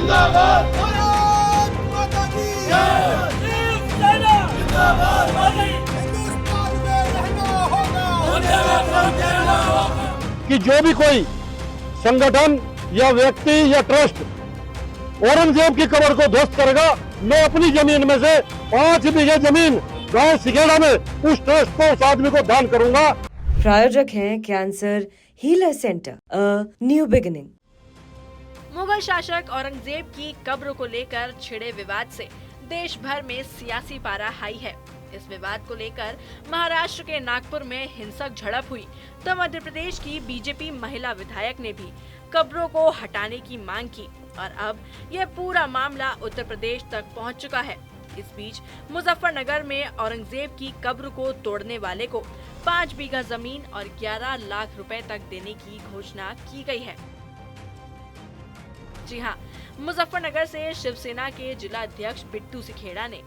जिंदाबाद भारत माता की जय। शिवसेना जिंदाबाद हिंदुस्तान में रहना होगा। कि जो भी कोई संगठन या व्यक्ति या ट्रस्ट औरंगजेब की कब्र को ध्वस्त करेगा, मैं अपनी जमीन में से 5 बीघे जमीन गांव सिखेड़ा में उस ट्रस्ट को, उस आदमी को दान करूंगा। प्रायोजक हैं cancer healer centre, a new beginning. Mughal शासक औरंगजेब की कब्र को लेकर छिड़े विवाद से देश भर में सियासी पारा हाई है। इस विवाद को लेकर महाराष्ट्र के नागपुर में हिंसक झड़प हुई तो मध्य प्रदेश की बीजेपी महिला विधायक ने भी कब्रों को हटाने की मांग की और अब यह पूरा मामला उत्तर प्रदेश तक पहुंच चुका है। इस बीच मुजफ्फरनगर में औरंगजेब की कब्र को तोड़ने वाले को 5 बीघा जमीन और 11 लाख रुपए तक देने की घोषणा की गई है। जी हां, मुजफ्फरनगर से शिवसेना के जिला अध्यक्ष बिट्टू सिखेड़ा ने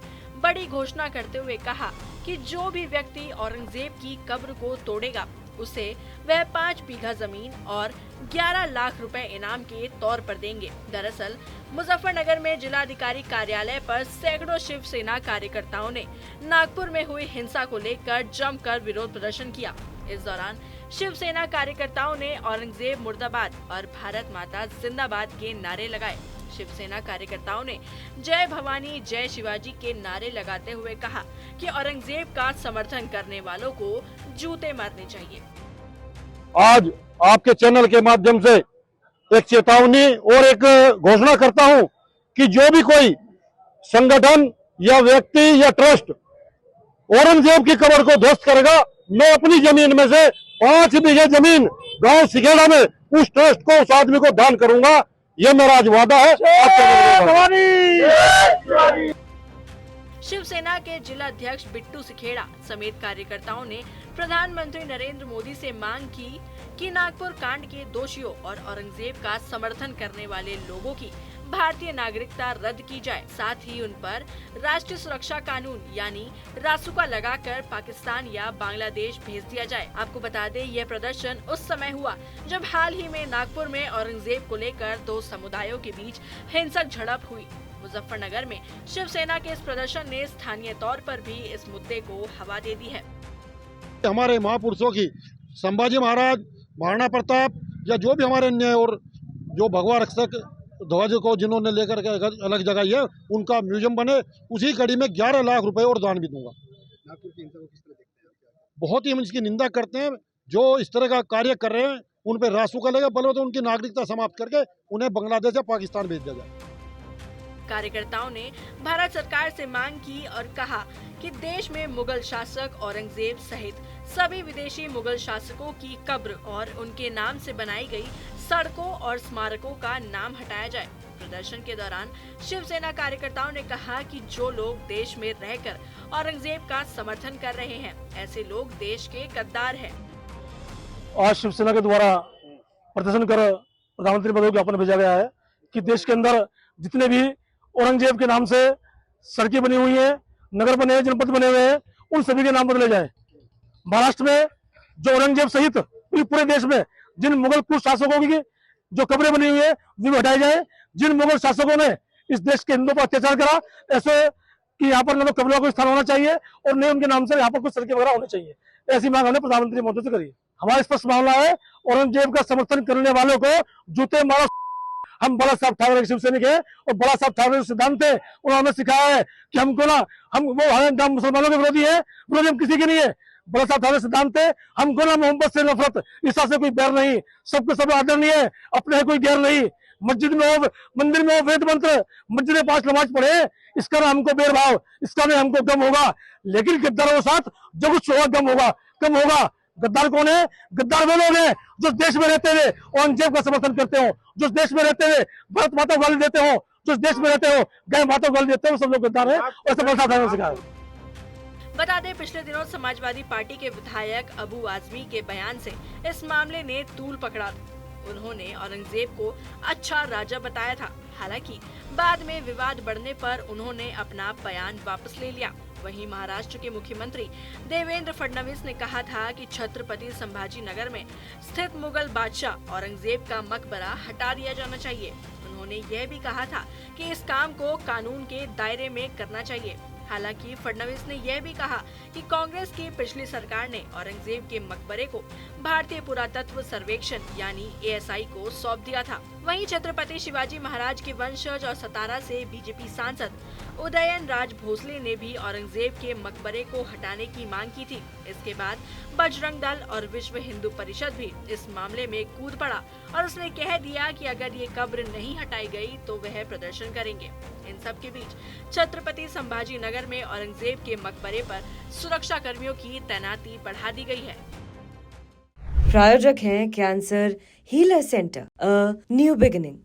बड़ी घोषणा करते हुए कहा कि जो भी व्यक्ति औरंगजेब की कब्र को तोड़ेगा उसे वह 5 बीघा जमीन और 11 लाख रुपए इनाम के तौर पर देंगे। दरअसल मुजफ्फरनगर में जिलाधिकारी कार्यालय पर सैकड़ों शिवसेना कार्यकर्ताओं ने नागपुर में हुई हिंसा को लेकर जमकर विरोध प्रदर्शन किया। इस दौरान शिवसेना कार्यकर्ताओं ने औरंगजेब मुर्दाबाद और भारत माता जिंदाबाद के नारे लगाए। शिवसेना कार्यकर्ताओं ने जय भवानी जय शिवाजी के नारे लगाते हुए कहा कि औरंगजेब का समर्थन करने वालों को जूते मारने चाहिए। आज आपके चैनल के माध्यम से एक चेतावनी और एक घोषणा करता हूं कि जो भी कोई संगठन या व्यक्ति या ट्रस्ट औरंगजेब की कब्र को ध्वस्त करेगा, मैं अपनी जमीन में से 5 बीघे जमीन गांव सिखेड़ा में उस ट्रस्ट को, उस आदमी को दान करूंगा। ये मेरा आज वादा है। शिवसेना के जिला अध्यक्ष बिट्टू सिखेड़ा समेत कार्यकर्ताओं ने प्रधानमंत्री नरेंद्र मोदी से मांग की कि नागपुर कांड के दोषियों और औरंगजेब का समर्थन करने वाले लोगों की भारतीय नागरिकता रद्द की जाए। साथ ही उन पर राष्ट्रीय सुरक्षा कानून यानी रासुका लगाकर पाकिस्तान या बांग्लादेश भेज दिया जाए। आपको बता दें, यह प्रदर्शन उस समय हुआ जब हाल ही में नागपुर में औरंगजेब को लेकर 2 समुदायों के बीच हिंसक झड़प हुई। मुजफ्फरनगर में शिवसेना के इस प्रदर्शन ने स्थानीय तौर पर भी इस मुद्दे को हवा दे दी है। हमारे महापुरुषों की संभाजी महाराज, महाराणा प्रताप या जो भी हमारे अन्य और जो भगवा रक्षक ध्वज को जिन्होंने लेकर के अलग जगह है, उनका म्यूजियम बने। उसी कड़ी में 11 लाख रुपए और दान भी दूंगा। नागपुर की हिंसा को किस तरह देखते हैं? बहुत ही हम इसकी निंदा करते हैं। जो इस तरह का कार्य कर रहे हैं उन पर रासुका लगे, बल्कि तो उनकी नागरिकता समाप्त करके उन्हें बांग्लादेश या पाकिस्तान भेज दिया जाए। कार्यकर्ताओं ने भारत सरकार से मांग की और कहा कि देश में मुगल शासक औरंगजेब सहित सभी विदेशी मुगल शासकों की कब्र और उनके नाम से बनाई गई सड़कों और स्मारकों का नाम हटाया जाए। प्रदर्शन के दौरान शिवसेना कार्यकर्ताओं ने कहा कि जो लोग देश में रहकर औरंगजेब का समर्थन कर रहे हैं, ऐसे लोग देश के गद्दार हैं। आज शिवसेना के द्वारा प्रदर्शन कर प्रधानमंत्री पद को ज्ञापन भेजा गया है कि देश के अंदर जितने भी औरंगजेब के नाम से सड़कें बनी हुई हैं, नगर बने हैं, जनपद बने हुए हैं, उन सभी के नाम बदले जाए। महाराष्ट्र में जो औरंगजेब सहित पूरे देश में जिन मुगल कुछ शासकों की जो कब्रें बनी हुई है वो हटाई जाए। जिन मुगल शासकों ने इस देश के हिंदुओं पर अत्याचार करा, ऐसे कि यहाँ पर न तो कब्रों का स्थान होना चाहिए और न उनके नाम से यहाँ पर कुछ सड़कें वगैरह होनी चाहिए। ऐसी मांग हमने प्रधानमंत्री मोदी से करी है। हमारा स्पष्ट मामला है, औरंगजेब का समर्थन करने वालों को जूते मारो। हम बड़ा साहब ठाकरे के शिवसैनिक है और बड़ा साहब ठाकरे के सिद्धांत है। उन्होंने सिखाया है कि हमको ना हम मुसलमानों के विरोधी है, विरोधी हम किसी के नहीं है। बड़ा साहब ठाकरे सिद्धांत है, हमको ना मोहब्बत से नफरत, ईसा से कोई बैर नहीं, सबके सब आदरणीय है, अपने है कोई गैर नहीं। मस्जिद में हो, मंदिर में हो, वेद मंत्र, मस्जिद में 5 नमाज पढ़े, इसका ना हमको भेदभाव, इसका ना हमको गम होगा। लेकिन गद्दारों के साथ जो कुछ होगा गम होगा, कम होगा। गद्दार कौन है? गद्दार वो लोग हैं जो देश में रहते हुए औरंगजेब का समर्थन करते हो, जो देश में रहते हुए भारत माता को गाली देते हो, जो देश में रहते हो गाय माता को गाली देते हो, सब लोग गद्दार है। और सब साधारण सिखाया। बता दें, पिछले दिनों समाजवादी पार्टी के विधायक अबू आजमी के बयान से इस मामले ने तूल पकड़ा था। उन्होंने औरंगजेब को अच्छा राजा बताया था। हालांकि बाद में विवाद बढ़ने पर उन्होंने अपना बयान वापस ले लिया। वहीं महाराष्ट्र के मुख्यमंत्री देवेंद्र फडणवीस ने कहा था कि छत्रपति संभाजी नगर में स्थित मुगल बादशाह औरंगजेब का मकबरा हटा दिया जाना चाहिए। उन्होंने यह भी कहा था कि इस काम को कानून के दायरे में करना चाहिए। हालांकि फडणवीस ने यह भी कहा कि कांग्रेस की पिछली सरकार ने औरंगजेब के मकबरे को भारतीय पुरातत्व सर्वेक्षण यानी ASI को सौंप दिया था। वहीं छत्रपति शिवाजी महाराज के वंशज और सतारा से बीजेपी सांसद उदयन राज भोसले ने भी औरंगजेब के मकबरे को हटाने की मांग की थी। इसके बाद बजरंग दल और विश्व हिंदू परिषद भी इस मामले में कूद पड़ा और उसने कह दिया कि अगर ये कब्र नहीं हटाई गई तो वह प्रदर्शन करेंगे। इन सब के बीच छत्रपति संभाजी नगर में औरंगजेब के मकबरे पर सुरक्षा कर्मियों की तैनाती बढ़ा दी गई है। प्रायोजक हैं cancer healer centre, a new beginning.